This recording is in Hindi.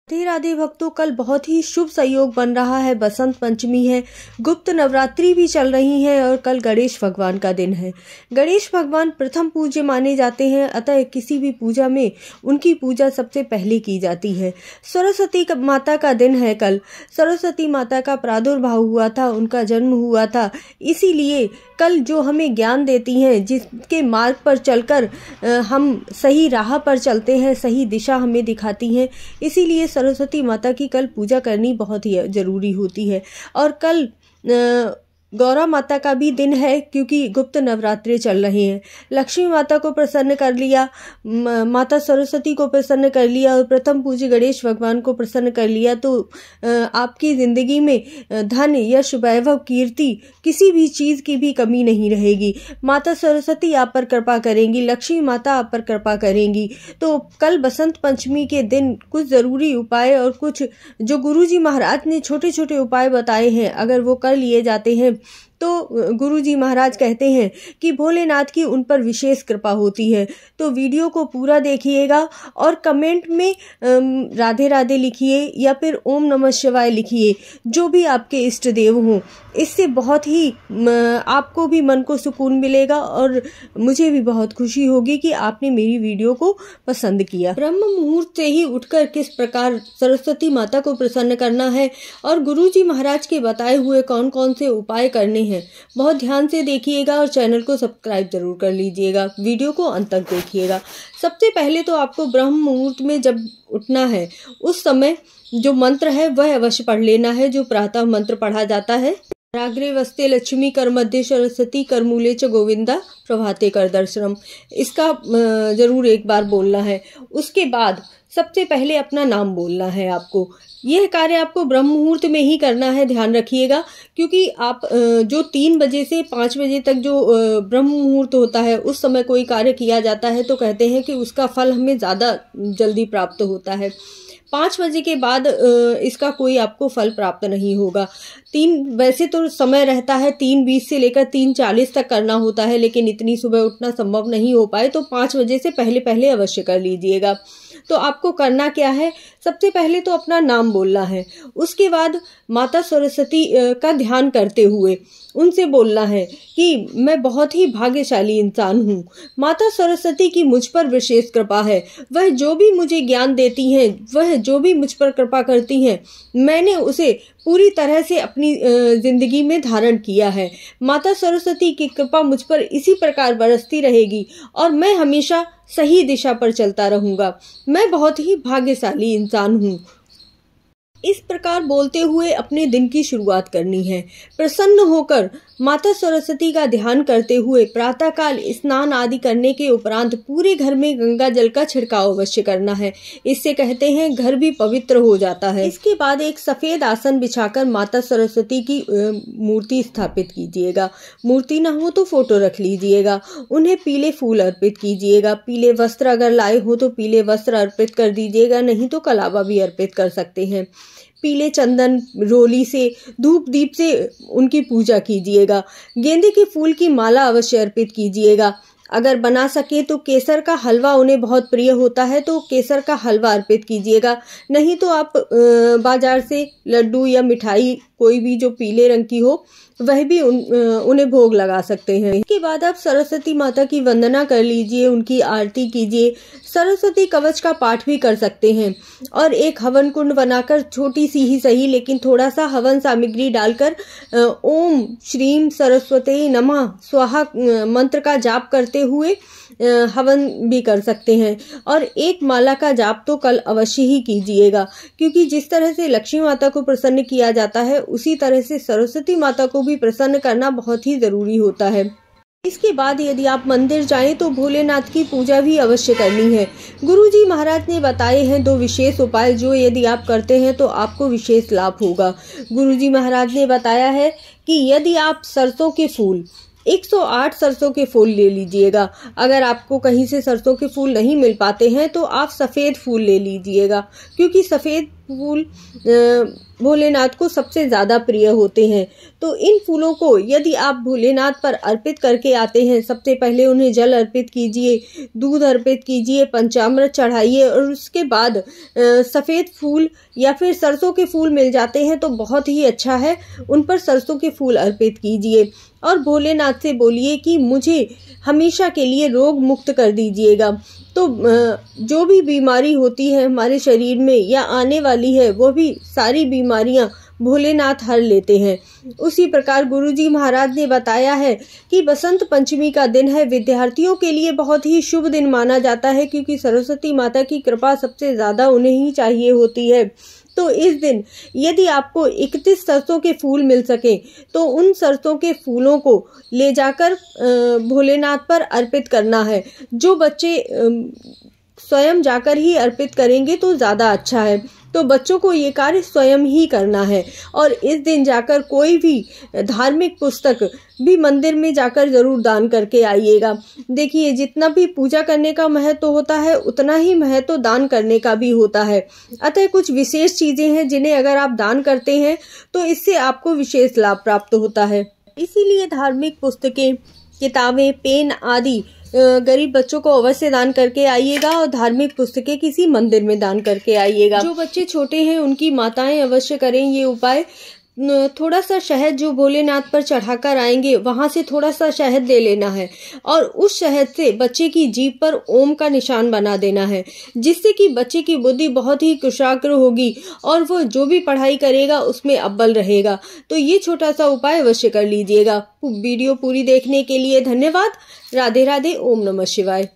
राधे राधे भक्तों, कल बहुत ही शुभ संयोग बन रहा है। बसंत पंचमी है, गुप्त नवरात्रि भी चल रही है और कल गणेश भगवान का दिन है। गणेश भगवान प्रथम पूज्य माने जाते हैं, अतः किसी भी पूजा में उनकी पूजा सबसे पहले की जाती है। सरस्वती माता का दिन है कल। सरस्वती माता का प्रादुर्भाव हुआ था, उनका जन्म हुआ था, इसीलिए कल जो हमें ज्ञान देती हैं, जिसके मार्ग पर चलकर हम सही राह पर चलते हैं, सही दिशा हमें दिखाती हैं, इसीलिए सरस्वती माता की कल पूजा करनी बहुत ही जरूरी होती है। और कल गौरा माता का भी दिन है, क्योंकि गुप्त नवरात्रि चल रहे हैं। लक्ष्मी माता को प्रसन्न कर लिया, माता सरस्वती को प्रसन्न कर लिया और प्रथम पूज्य गणेश भगवान को प्रसन्न कर लिया, तो आपकी जिंदगी में धन, यश, वैभव, कीर्ति, किसी भी चीज की भी कमी नहीं रहेगी। माता सरस्वती आप पर कृपा करेंगी, लक्ष्मी माता आप पर कृपा करेंगी। तो कल बसंत पंचमी के दिन कुछ जरूरी उपाय और कुछ जो गुरुजी महाराज ने छोटे छोटे उपाय बताए हैं, अगर वो कर लिए जाते हैं तो गुरुजी महाराज कहते हैं कि भोलेनाथ की उन पर विशेष कृपा होती है। तो वीडियो को पूरा देखिएगा और कमेंट में राधे राधे लिखिए या फिर ओम नमः शिवाय लिखिए, जो भी आपके इष्ट देव हों। इससे बहुत ही आपको भी मन को सुकून मिलेगा और मुझे भी बहुत खुशी होगी कि आपने मेरी वीडियो को पसंद किया। ब्रह्म मुहूर्त से ही उठकर किस प्रकार सरस्वती माता को प्रसन्न करना है और गुरुजी महाराज के बताए हुए कौन कौन से उपाय करने हैं, बहुत ध्यान से देखिएगा और चैनल को सब्सक्राइब जरूर कर लीजिएगा। वीडियो को अंत तक देखिएगा। सबसे पहले तो आपको ब्रह्म मुहूर्त में जब उठना है, उस समय जो मंत्र है वह अवश्य पढ़ लेना है, जो प्रातः मंत्र पढ़ा जाता है। राग्रे वस्ते लक्ष्मी कर मध्य सरस्वती कर मूले च गोविंदा प्रभाते कर दर्शनम। इसका जरूर एक बार बोलना है। उसके बाद सबसे पहले अपना नाम बोलना है आपको। यह कार्य आपको ब्रह्म मुहूर्त में ही करना है, ध्यान रखिएगा, क्योंकि आप जो 3 बजे से 5 बजे तक जो ब्रह्म मुहूर्त होता है, उस समय कोई कार्य किया जाता है तो कहते हैं कि उसका फल हमें ज़्यादा जल्दी प्राप्त होता है। 5 बजे के बाद इसका कोई आपको फल प्राप्त नहीं होगा। वैसे तो समय रहता है 3:20 से लेकर 3:40 तक करना होता है, लेकिन इतनी सुबह उठना संभव नहीं हो पाए तो 5 बजे से पहले पहले अवश्य कर लीजिएगा। तो आपको करना क्या है, सबसे पहले तो अपना नाम बोलना है। उसके बाद माता सरस्वती का ध्यान करते हुए उनसे बोलना है कि मैं बहुत ही भाग्यशाली इंसान हूँ। माता सरस्वती की मुझ पर विशेष कृपा है। वह जो भी मुझे ज्ञान देती हैं, वह जो भी मुझ पर कृपा करती हैं, मैंने उसे पूरी तरह से अपनी जिंदगी में धारण किया है। माता सरस्वती की कृपा मुझ पर इसी प्रकार बरसती रहेगी और मैं हमेशा सही दिशा पर चलता रहूंगा। मैं बहुत ही भाग्यशाली इंसान हूँ। इस प्रकार बोलते हुए अपने दिन की शुरुआत करनी है। प्रसन्न होकर माता सरस्वती का ध्यान करते हुए प्रातःकाल स्नान आदि करने के उपरांत पूरे घर में गंगा जल का छिड़काव अवश्य करना है। इससे कहते हैं घर भी पवित्र हो जाता है। इसके बाद एक सफेद आसन बिछाकर माता सरस्वती की मूर्ति स्थापित कीजिएगा। मूर्ति न हो तो फोटो रख लीजिएगा। उन्हें पीले फूल अर्पित कीजिएगा। पीले वस्त्र अगर लाए हो तो पीले वस्त्र अर्पित कर दीजिएगा, नहीं तो कलावा भी अर्पित कर सकते हैं। पीले चंदन, रोली से, धूप दीप से उनकी पूजा कीजिएगा। गेंदे के फूल की माला अवश्य अर्पित कीजिएगा। अगर बना सके तो केसर का हलवा उन्हें बहुत प्रिय होता है, तो केसर का हलवा अर्पित कीजिएगा। नहीं तो आप बाजार से लड्डू या मिठाई कोई भी जो पीले रंग की हो वह भी उन्हें भोग लगा सकते हैं। इसके बाद आप सरस्वती माता की वंदना कर लीजिए, उनकी आरती कीजिए। सरस्वती कवच का पाठ भी कर सकते हैं और एक हवन कुंड बनाकर, छोटी सी ही सही लेकिन थोड़ा सा हवन सामग्री डालकर ओम श्रीम सरस्वती नमः स्वाहा मंत्र का जाप करते हुए हवन भी कर सकते हैं। और एक माला का जाप तो कल अवश्य ही कीजिएगा, क्योंकि जिस तरह से लक्ष्मी माता को प्रसन्न किया जाता है, उसी तरह से सरस्वती माता को भी प्रसन्न करना बहुत ही जरूरी होता है। इसके बाद यदि आप मंदिर जाएं तो भोलेनाथ की पूजा भी अवश्य करनी है। गुरुजी महाराज ने बताए हैं 2 विशेष उपाय, जो यदि आप करते हैं तो आपको विशेष लाभ होगा। गुरुजी महाराज ने बताया है कि यदि आप सरसों के फूल 108 सरसों के फूल ले लीजिएगा। अगर आपको कहीं से सरसों के फूल नहीं मिल पाते हैं तो आप सफेद फूल ले लीजिएगा, क्योंकि सफेद फूल भोलेनाथ को सबसे ज़्यादा प्रिय होते हैं। तो इन फूलों को यदि आप भोलेनाथ पर अर्पित करके आते हैं, सबसे पहले उन्हें जल अर्पित कीजिए, दूध अर्पित कीजिए, पंचामृत चढ़ाइए और उसके बाद सफ़ेद फूल या फिर सरसों के फूल मिल जाते हैं तो बहुत ही अच्छा है, उन पर सरसों के फूल अर्पित कीजिए और भोलेनाथ से बोलिए कि मुझे हमेशा के लिए रोग मुक्त कर दीजिएगा। तो जो भी बीमारी होती है हमारे शरीर में या आने वाली है, वो भी सारी बीमारियां भोलेनाथ हर लेते हैं। उसी प्रकार गुरुजी महाराज ने बताया है कि बसंत पंचमी का दिन है, विद्यार्थियों के लिए बहुत ही शुभ दिन माना जाता है, क्योंकि सरस्वती माता की कृपा सबसे ज़्यादा उन्हें ही चाहिए होती है। तो इस दिन यदि आपको 31 सरसों के फूल मिल सके तो उन सरसों के फूलों को ले जाकर भोलेनाथ पर अर्पित करना है। जो बच्चे स्वयं जाकर ही अर्पित करेंगे तो ज़्यादा अच्छा है। तो बच्चों को ये कार्य स्वयं ही करना है और इस दिन जाकर कोई भी धार्मिक पुस्तक भी मंदिर में जाकर जरूर दान करके आइएगा। देखिए, जितना भी पूजा करने का महत्व होता है उतना ही महत्व दान करने का भी होता है। अतः कुछ विशेष चीजें हैं जिन्हें अगर आप दान करते हैं तो इससे आपको विशेष लाभ प्राप्त होता है। इसीलिए धार्मिक पुस्तकें, किताबें, पेन आदि गरीब बच्चों को अवश्य दान करके आइएगा और धार्मिक पुस्तकें किसी मंदिर में दान करके आइएगा। जो बच्चे छोटे हैं उनकी माताएं अवश्य करें ये उपाय। थोड़ा सा शहद जो भोलेनाथ पर चढ़ाकर आएंगे वहां से थोड़ा सा शहद ले लेना है और उस शहद से बच्चे की जीभ पर ओम का निशान बना देना है, जिससे कि बच्चे की बुद्धि बहुत ही कुशाग्र होगी और वो जो भी पढ़ाई करेगा उसमें अव्वल रहेगा। तो ये छोटा सा उपाय अवश्य कर लीजिएगा। वीडियो पूरी देखने के लिए धन्यवाद। राधे राधे। ओम नमः शिवाय।